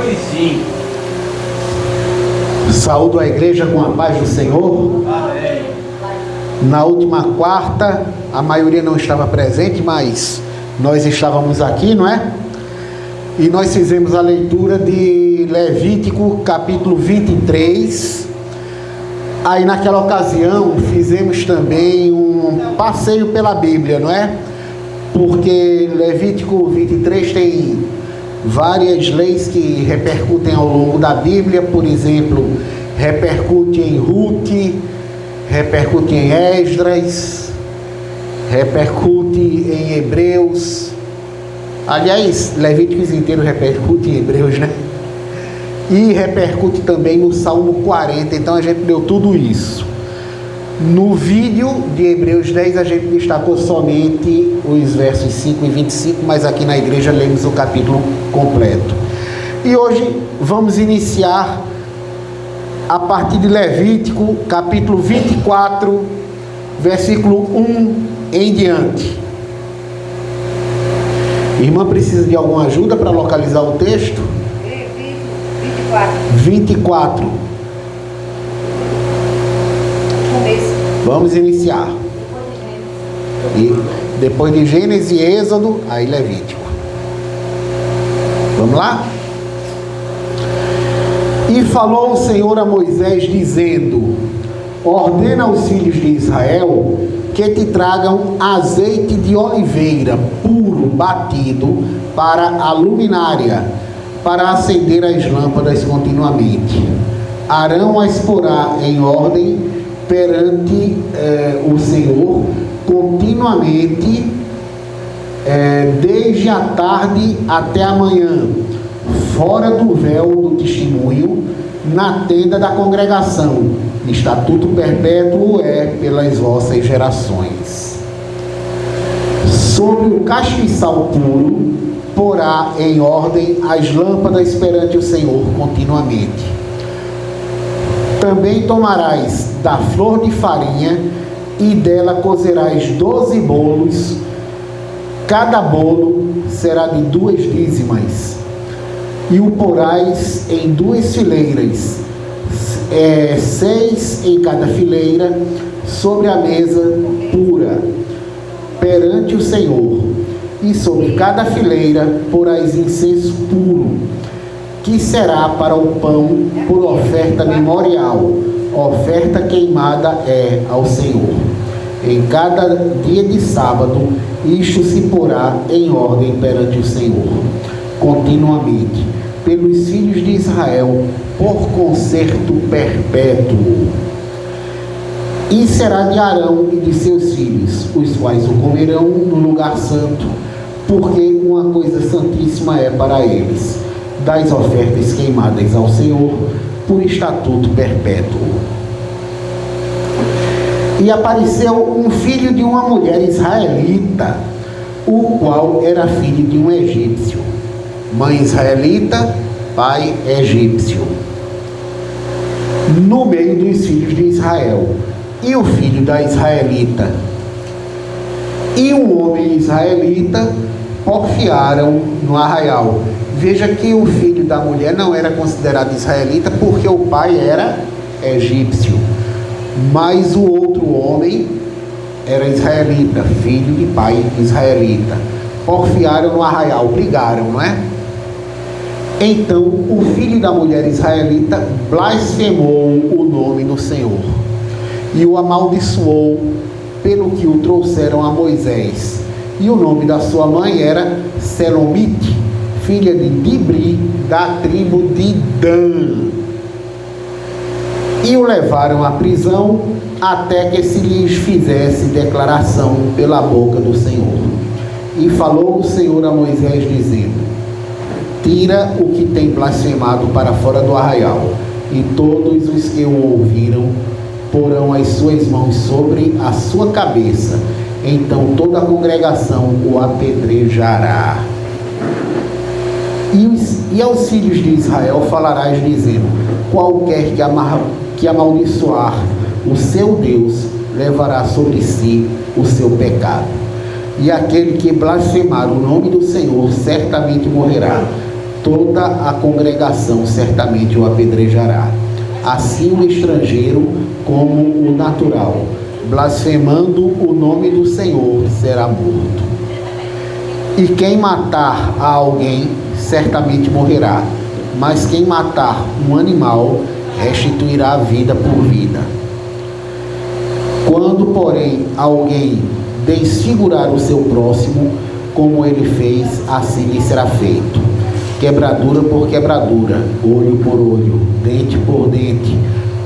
e 5. Saúdo a igreja com a paz do Senhor. Amém. Na última quarta, a maioria não estava presente, mas nós estávamos aqui, não é? E nós fizemos a leitura de Levítico, capítulo 23. Aí naquela ocasião fizemos também um passeio pela Bíblia, não é? Porque Levítico 23 tem várias leis que repercutem ao longo da Bíblia. Por exemplo, repercute em Ruth, repercute em Esdras, repercute em Hebreus. Aliás, Levíticos inteiro repercute em Hebreus, né? E repercute também no Salmo 40. Então a gente deu tudo isso. No vídeo de Hebreus 10 a gente destacou somente os versos 5 e 25, mas aqui na igreja lemos o capítulo completo. E hoje vamos iniciar a partir de Levítico, capítulo 24, versículo 1 em diante. Irmã, precisa de alguma ajuda para localizar o texto? 24. Vamos iniciar. E depois de Gênesis e Êxodo, aí Levítico. Vamos lá? E falou o Senhor a Moisés, dizendo: ordena aos filhos de Israel que te tragam azeite de oliveira puro batido para a luminária, para acender as lâmpadas continuamente. Arão as porá em ordem perante o Senhor continuamente, desde a tarde até a manhã, fora do véu do testemunho, na tenda da congregação. Estatuto perpétuo é pelas vossas gerações. Sobre o castiçal puro porá em ordem as lâmpadas perante o Senhor continuamente. Também tomarás da flor de farinha e dela cozerás 12 bolos. Cada bolo será de 2 dízimas. E o porás em 2 fileiras, 6 em cada fileira, sobre a mesa pura, perante o Senhor. E sobre cada fileira porás incenso puro, que será para o pão por oferta memorial. Oferta queimada é ao Senhor. Em cada dia de sábado, isto se porá em ordem perante o Senhor, continuamente, pelos filhos de Israel, por concerto perpétuo. E será de Arão e de seus filhos, os quais o comerão no lugar santo, porque uma coisa santíssima é para eles, das ofertas queimadas ao Senhor, por estatuto perpétuo. E apareceu um filho de uma mulher israelita, o qual era filho de um egípcio. Mãe israelita, pai egípcio. No meio dos filhos de Israel. E o filho da israelita e um homem israelita porfiaram no arraial. Veja que o filho da mulher não era considerado israelita porque o pai era egípcio, mas o outro homem era israelita, filho de pai israelita. Porfiaram no arraial, brigaram, não é? Então o filho da mulher israelita blasfemou o nome do Senhor e o amaldiçoou, pelo que o trouxeram a Moisés. E o nome da sua mãe era Selomite, filha de Dibri, da tribo de Dan. E o levaram à prisão até que se lhes fizesse declaração pela boca do Senhor. E falou o Senhor a Moisés, dizendo: tira o que tem blasfemado para fora do arraial. E todos os que o ouviram porão as suas mãos sobre a sua cabeça. Então toda a congregação o apedrejará. E aos filhos de Israel falarás, dizendo: qualquer que amaldiçoar o seu Deus levará sobre si o seu pecado. E aquele que blasfemar o nome do Senhor certamente morrerá. toda a congregação certamente o apedrejará. Assim o estrangeiro como o natural, blasfemando o nome do Senhor, será morto. E quem matar a alguém, certamente morrerá, mas quem matar um animal, restituirá a vida por vida. Quando, porém, alguém desfigurar o seu próximo, como ele fez, assim lhe será feito. Quebradura por quebradura, olho por olho, dente por dente.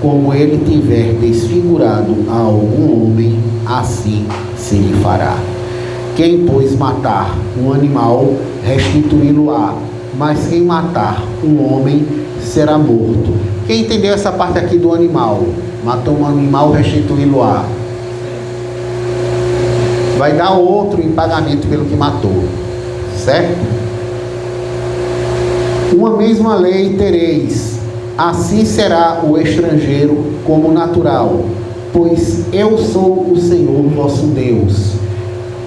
Como ele tiver desfigurado a algum homem, assim se lhe fará. Quem, pois, matar um animal, restituí-lo-á, mas quem matar um homem, será morto. Quem entendeu essa parte aqui do animal? Matou um animal, restituí-lo-á. Vai dar outro em pagamento pelo que matou, certo? Uma mesma lei tereis, assim será o estrangeiro como o natural, pois eu sou o Senhor vosso Deus.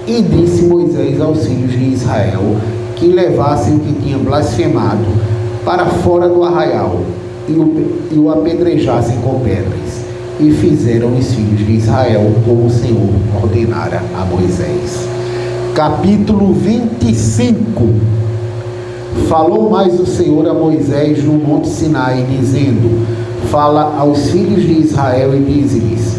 E disse Moisés aos filhos de Israel que levassem o que tinha blasfemado para fora do arraial e o apedrejassem com pedras. E fizeram os filhos de Israel como o Senhor ordenara a Moisés. Capítulo 25. Falou mais o Senhor a Moisés no monte Sinai, dizendo: fala aos filhos de Israel e dize-lhes: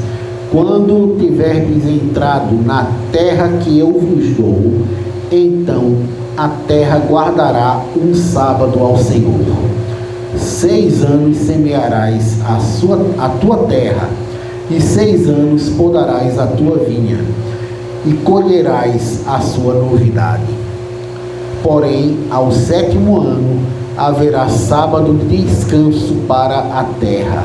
quando tiverdes entrado na terra que eu vos dou, então a terra guardará um sábado ao Senhor. 6 anos semearás a tua terra, e 6 anos podarás a tua vinha, e colherás a sua novidade. Porém, ao 7º ano, haverá sábado de descanso para a terra.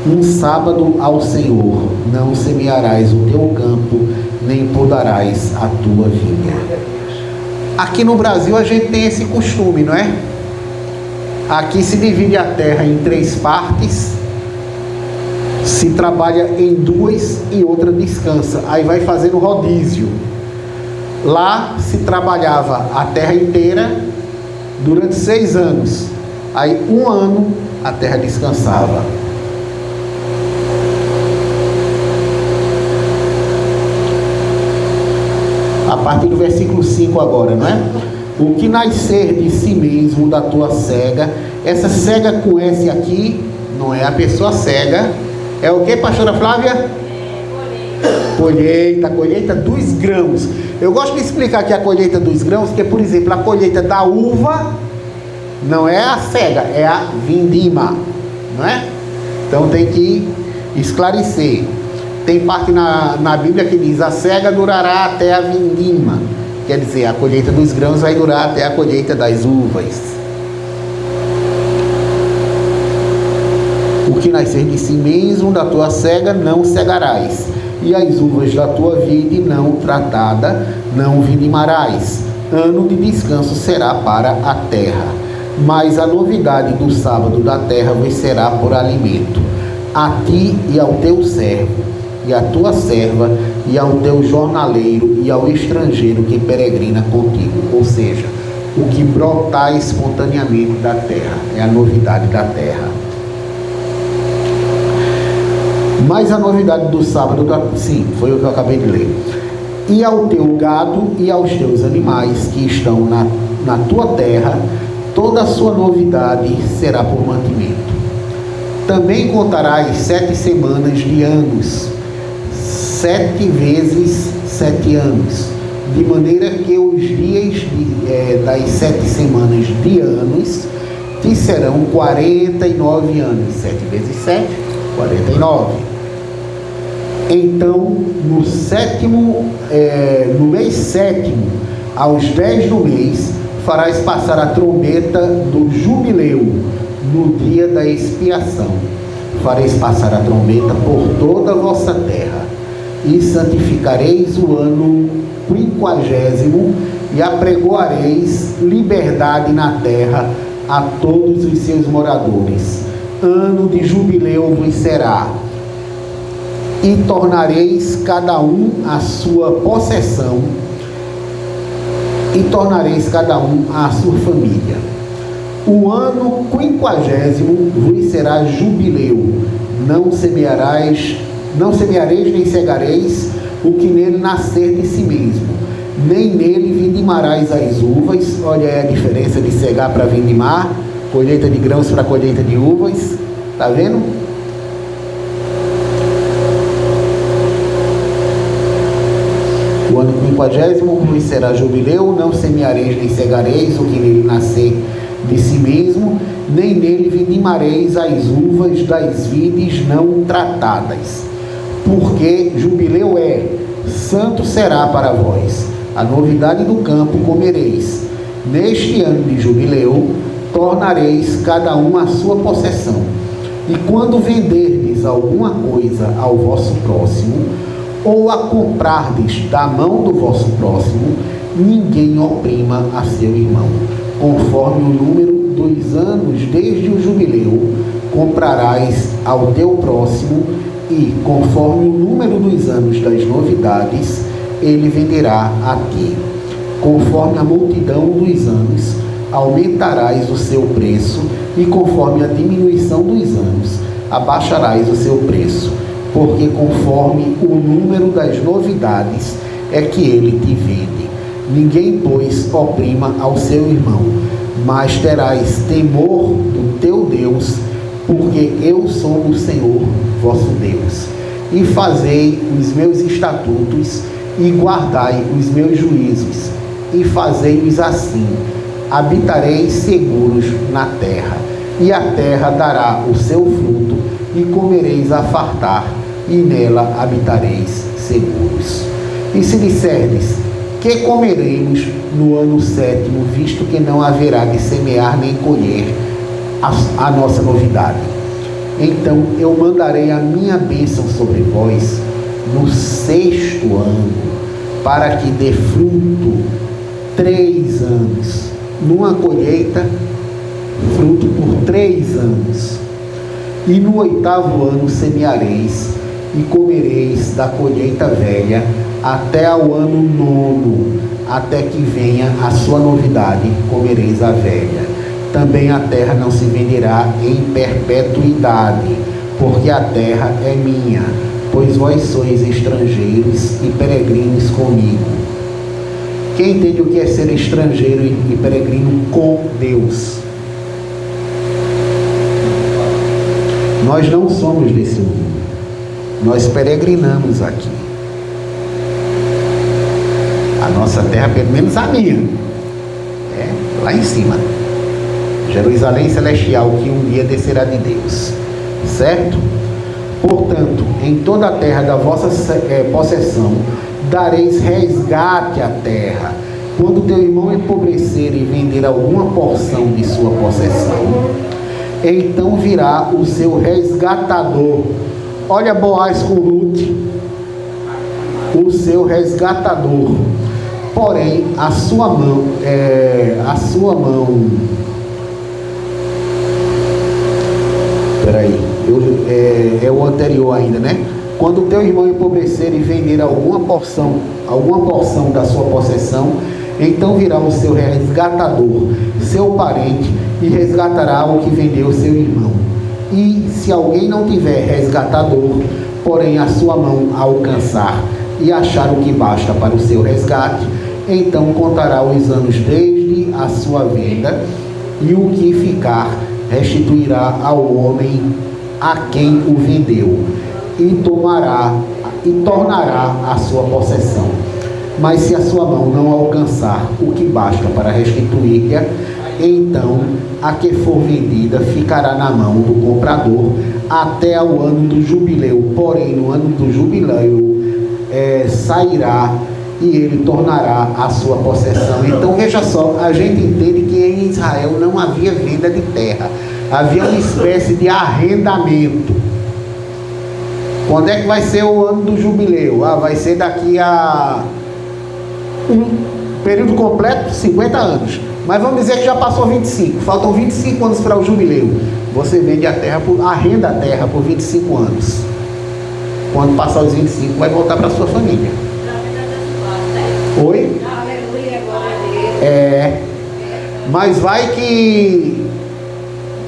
Um sábado ao Senhor, não semearás o teu campo, nem podarás a tua vinha. Aqui no Brasil a gente tem esse costume, não é? Aqui se divide a terra em 3 partes, se trabalha em 2 e outra descansa. Aí vai fazendo rodízio. Lá se trabalhava a terra inteira durante 6 anos. Aí 1 ano a terra descansava. A partir do versículo 5 agora, não é? O que nascer de si mesmo da tua cega, essa cega com S aqui, não é a pessoa cega, é o que, pastora Flávia? Colheita dos grãos. Eu gosto de explicar aqui a colheita dos grãos, porque, por exemplo, a colheita da uva não é a cega, é a vindima, não é? Então tem que esclarecer. Tem parte na Bíblia que diz: a cega durará até a vindima. Quer dizer, a colheita dos grãos vai durar até a colheita das uvas. O que nascer de si mesmo da tua cega não cegarás, e as uvas da tua vide não tratada não vindimarás. Ano de descanso será para a terra, mas a novidade do sábado da terra vos será por alimento, a ti e ao teu servo, e à tua serva, e ao teu jornaleiro, e ao estrangeiro que peregrina contigo. Ou seja, o que brotar espontaneamente da terra, é a novidade da terra. Mas a novidade do sábado, sim, foi o que eu acabei de ler. E ao teu gado e aos teus animais que estão na tua terra, toda a sua novidade será por mantimento. Também contarás 7 semanas de anos, 7 vezes 7 anos, de maneira que os dias das 7 semanas de anos te serão 49 anos. 7 vezes 7, 49. Então, no mês 7º, aos 10 do mês, farás passar a trombeta do jubileu, no dia da expiação. Fareis passar a trombeta por toda a vossa terra, e santificareis o ano 50º, e apregoareis liberdade na terra a todos os seus moradores. Ano de jubileu vos será, e tornareis cada um a sua possessão, e tornareis cada um a sua família. O ano 50º vos será jubileu. Não semeareis nem cegareis o que nele nascer de si mesmo, nem nele vindimarás as uvas. Olha aí a diferença de cegar para vindimar, colheita de grãos para colheita de uvas. Está vendo? O ano 50º vos será jubileu. Não semeareis nem cegareis o que nele nascer de si mesmo, nem nele vindimareis as uvas das vides não tratadas. Porque jubileu santo será para vós. A novidade do campo comereis. Neste ano de jubileu, tornareis cada um a sua possessão. E quando venderdes alguma coisa ao vosso próximo, ou a comprardes da mão do vosso próximo, ninguém oprima a seu irmão. Conforme o número dos anos desde o jubileu, comprarás ao teu próximo, e conforme o número dos anos das novidades, ele venderá a ti. Conforme a multidão dos anos, aumentarás o seu preço, e conforme a diminuição dos anos, abaixarás o seu preço, porque conforme o número das novidades é que ele te vende. Ninguém, pois, oprima ao seu irmão, mas terás temor do teu Deus, porque eu sou o Senhor vosso Deus. E fazei os meus estatutos, e guardai os meus juízos, e fazei-os assim. Habitareis seguros na terra, e a terra dará o seu fruto, e comereis a fartar, e nela habitareis seguros. E se disserdes: que comeremos no ano 7º, visto que não haverá de semear nem colher a nossa novidade? Então eu mandarei a minha bênção sobre vós no 6º ano, para que dê fruto 3 anos. Numa colheita, fruto por 3 anos. E no 8º ano semeareis, e comereis da colheita velha até ao ano 9º, até que venha a sua novidade, comereis a velha. Também a terra não se venderá em perpetuidade, porque a terra é minha, pois vós sois estrangeiros e peregrinos comigo. Quem entende o que é ser estrangeiro e peregrino com Deus? Nós não somos desse mundo, nós peregrinamos aqui. A nossa terra, pelo menos a minha, é lá em cima. Jerusalém celestial, que um dia descerá de Deus. Certo? Portanto, em toda a terra da vossa possessão, dareis resgate à terra. Quando teu irmão empobrecer e vender alguma porção de sua possessão, então virá o seu resgatador. Olha Boaz com Ruth, o seu resgatador. Porém, a sua mão, é o anterior ainda, né? Quando teu irmão empobrecer e vender alguma porção da sua possessão, então virá o seu resgatador, seu parente, e resgatará o que vendeu seu irmão. E se alguém não tiver resgatador, porém a sua mão alcançar e achar o que basta para o seu resgate, então contará os anos desde a sua venda, e o que ficar restituirá ao homem a quem o vendeu, e tornará a sua possessão. Mas se a sua mão não alcançar o que basta para restituir-lhe, então a que for vendida ficará na mão do comprador até ao ano do jubileu. Porém, no ano do jubileu sairá e ele tornará a sua possessão. Então veja só, a gente entende que em Israel não havia venda de terra, havia uma espécie de arrendamento. Quando é que vai ser o ano do jubileu? Vai ser daqui a um período completo, 50 anos. Mas vamos dizer que já passou 25, faltam 25 anos para o jubileu. Você vende a terra, arrenda a terra por 25 anos. Quando passar os 25, vai voltar para a sua família. Oi? Mas vai que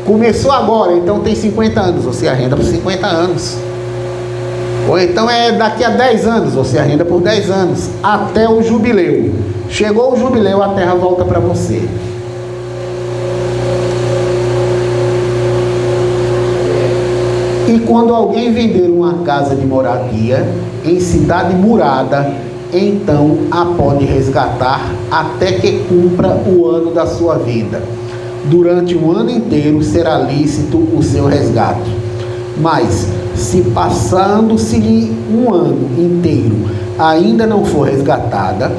Começou agora, então tem 50 anos, você arrenda por 50 anos. Ou então é daqui a 10 anos, você arrenda por 10 anos, até o jubileu. Chegou o jubileu, a terra volta para você. E quando alguém vender uma casa de moradia em cidade murada, então a pode resgatar até que cumpra o ano da sua vida. Durante um ano inteiro será lícito o seu resgate. Mas, se passando-se-lhe um ano inteiro ainda não for resgatada,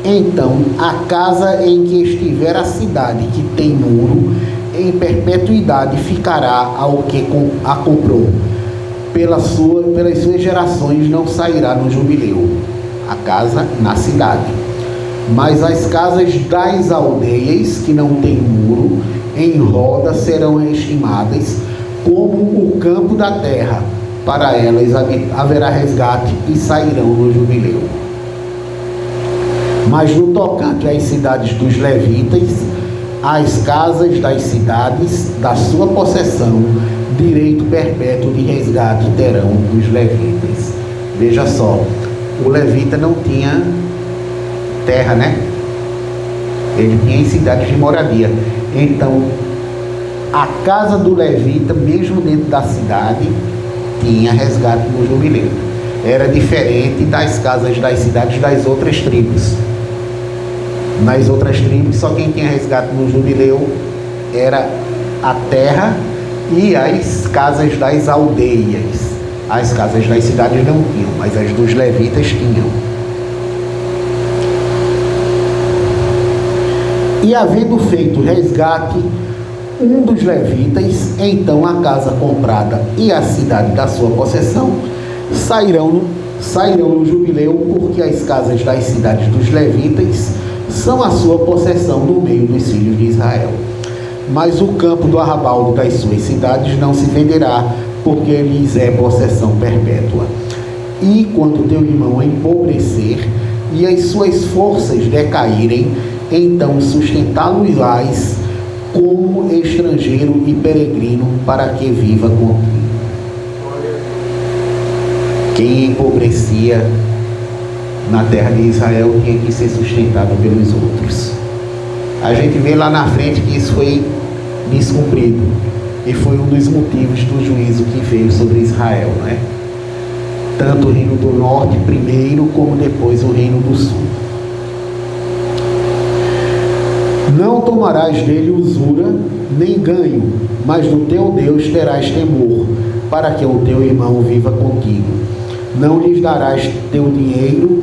então a casa em que estiver a cidade que tem muro, em perpetuidade ficará ao que a comprou. Pelas suas gerações não sairá no jubileu, a casa na cidade. Mas as casas das aldeias que não têm muro, em roda serão estimadas como o campo da terra. Para elas haverá resgate e sairão no jubileu. Mas no tocante às cidades dos levitas, as casas das cidades da sua possessão, direito perpétuo de resgate terão os levitas. Veja só, o levita não tinha terra, né? Ele tinha em cidades de moradia. Então, a casa do levita, mesmo dentro da cidade, tinha resgate no jubileu. Era diferente das casas das cidades das outras tribos. Nas outras tribos, só quem tinha resgate no jubileu era a terra e as casas das aldeias. As casas das cidades não tinham, mas as dos levitas tinham. E havendo feito resgate um dos levitas, então a casa comprada e a cidade da sua possessão sairão no jubileu, porque as casas das cidades dos levitas são a sua possessão no meio dos filhos de Israel. Mas o campo do arrabaldo das suas cidades não se venderá, porque lhes é possessão perpétua. E quando teu irmão empobrecer e as suas forças decaírem, então sustentá-lo-ás como estrangeiro e peregrino, para que viva contigo. Quem empobrecia na terra de Israel tinha que ser sustentado pelos outros. A gente vê lá na frente que isso foi descumprido, e foi um dos motivos do juízo que veio sobre Israel, não é? Tanto o reino do norte primeiro, como depois o reino do sul. Não tomarás dele usura, nem ganho, mas do teu Deus terás temor, para que o teu irmão viva contigo. Não lhes darás teu dinheiro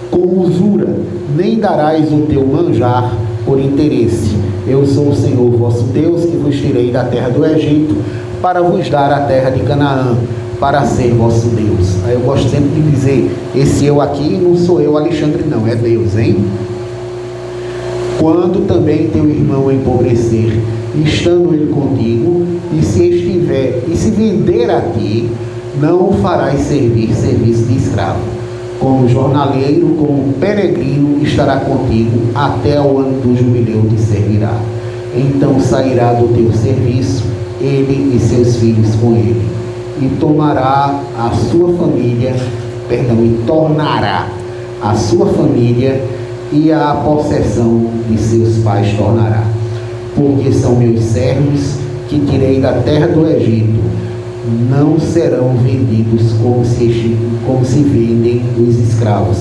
com usura, nem darás o teu manjar por interesse. Eu sou o Senhor vosso Deus, que vos tirei da terra do Egito, para vos dar a terra de Canaã, para ser vosso Deus. Aí eu gosto sempre de dizer, esse eu aqui não sou eu, Alexandre, não, é Deus, hein? Quando também teu irmão empobrecer, estando ele contigo, e se vender a ti, não o farás servir serviço de escravo. Como jornaleiro, como peregrino, estará contigo até o ano do jubileu te servirá. Então sairá do teu serviço, ele e seus filhos com ele, e tornará a sua família e a possessão de seus pais tornará. Porque são meus servos que tirei da terra do Egito, não serão vendidos como se vendem os escravos.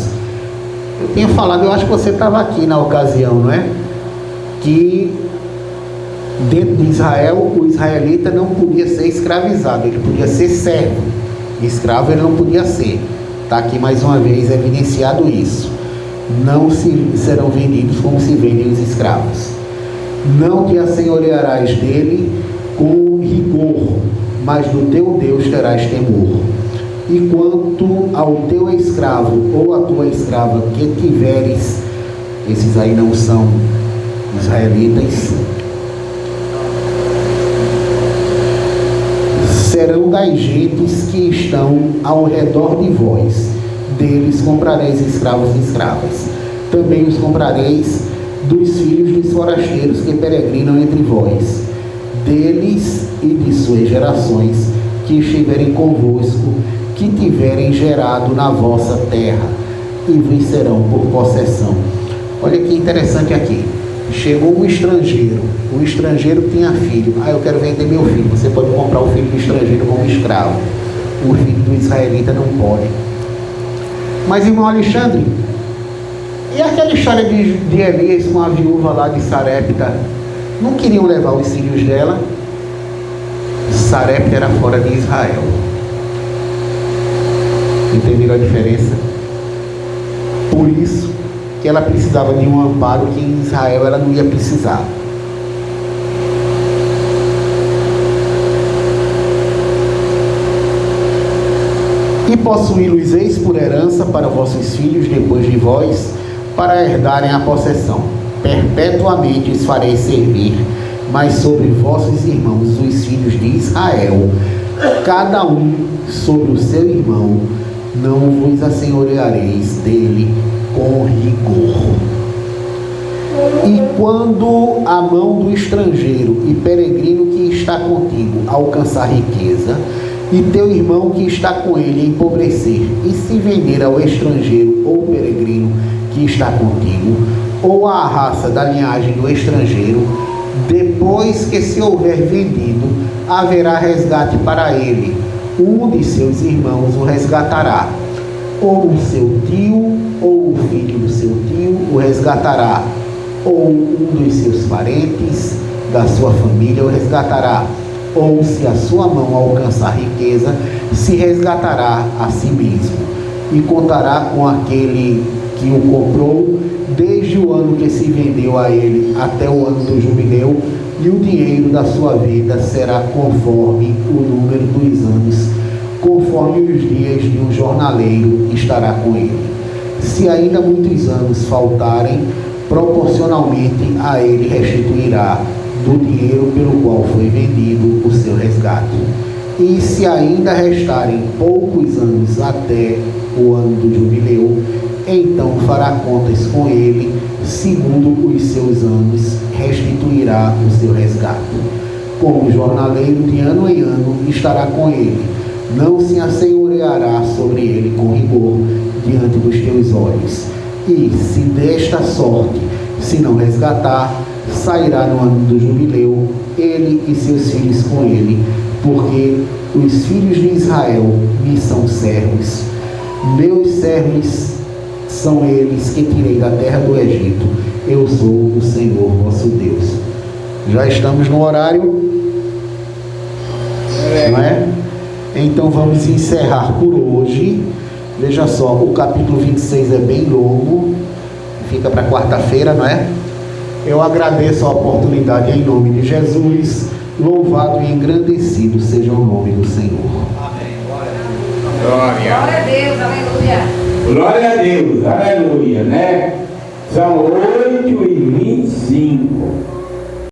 Eu tinha falado, eu acho que você estava aqui na ocasião, não é? Que dentro de Israel, o israelita não podia ser escravizado, ele podia ser servo. Escravo ele não podia ser. Está aqui mais uma vez evidenciado isso. Não serão vendidos como se vendem os escravos. Não te assenhorearás dele com rigor, mas do teu Deus terás temor. E quanto ao teu escravo ou a tua escrava que tiveres, esses aí não são israelitas, serão das gentes que estão ao redor de vós. Deles comprareis escravos e escravas. Também os comprareis dos filhos dos forasteiros que peregrinam entre vós. Deles e de suas gerações que estiverem convosco, que tiverem gerado na vossa terra, e vos serão por possessão. Olha que interessante aqui. Chegou um estrangeiro. O estrangeiro tinha filho. Eu quero vender meu filho. Você pode comprar o filho do estrangeiro como escravo. O filho do israelita não pode. Mas, irmão Alexandre, e aquela história de Elias com a viúva lá de Sarepta? Não queriam levar os filhos dela? Sarepta era fora de Israel. Entenderam a diferença? Por isso que ela precisava de um amparo que em Israel ela não ia precisar. E possuí-los eis por herança para vossos filhos depois de vós, para herdarem a possessão. Perpetuamente os farei servir, mas sobre vossos irmãos, os filhos de Israel, cada um sobre o seu irmão, não vos assenhoreareis dele com rigor. E quando a mão do estrangeiro e peregrino que está contigo alcançar riqueza, e teu irmão que está com ele empobrecer, e se vender ao estrangeiro ou peregrino que está contigo, ou à raça da linhagem do estrangeiro, depois que se houver vendido, haverá resgate para ele. Um de seus irmãos o resgatará, ou o seu tio, ou o filho do seu tio o resgatará, ou um dos seus parentes da sua família o resgatará, ou se a sua mão alcançar riqueza, se resgatará a si mesmo, e contará com aquele que o comprou, desde o ano que se vendeu a ele até o ano do jubileu, e o dinheiro da sua vida será conforme o número dos anos, conforme os dias de um jornaleiro estará com ele. Se ainda muitos anos faltarem, proporcionalmente a ele restituirá do dinheiro pelo qual foi vendido o seu resgate. E se ainda restarem poucos anos até o ano do jubileu, então fará contas com ele, segundo os seus anos, restituirá o seu resgate. Como jornaleiro de ano em ano estará com ele, não se assenhoreará sobre ele com rigor diante dos teus olhos. E se desta sorte se não resgatar, sairá no ano do jubileu, ele e seus filhos com ele, porque os filhos de Israel me são servos. Meus servos são eles que tirei da terra do Egito. Eu sou o Senhor vosso Deus. Já estamos no horário, não é? Então vamos encerrar por hoje. Veja só, o capítulo 26 é bem longo, fica para quarta-feira, não é? Eu agradeço a oportunidade em nome de Jesus. Louvado e engrandecido seja o nome do Senhor. Amém. Glória a Deus, aleluia. Glória a Deus, aleluia, né? São 8h25.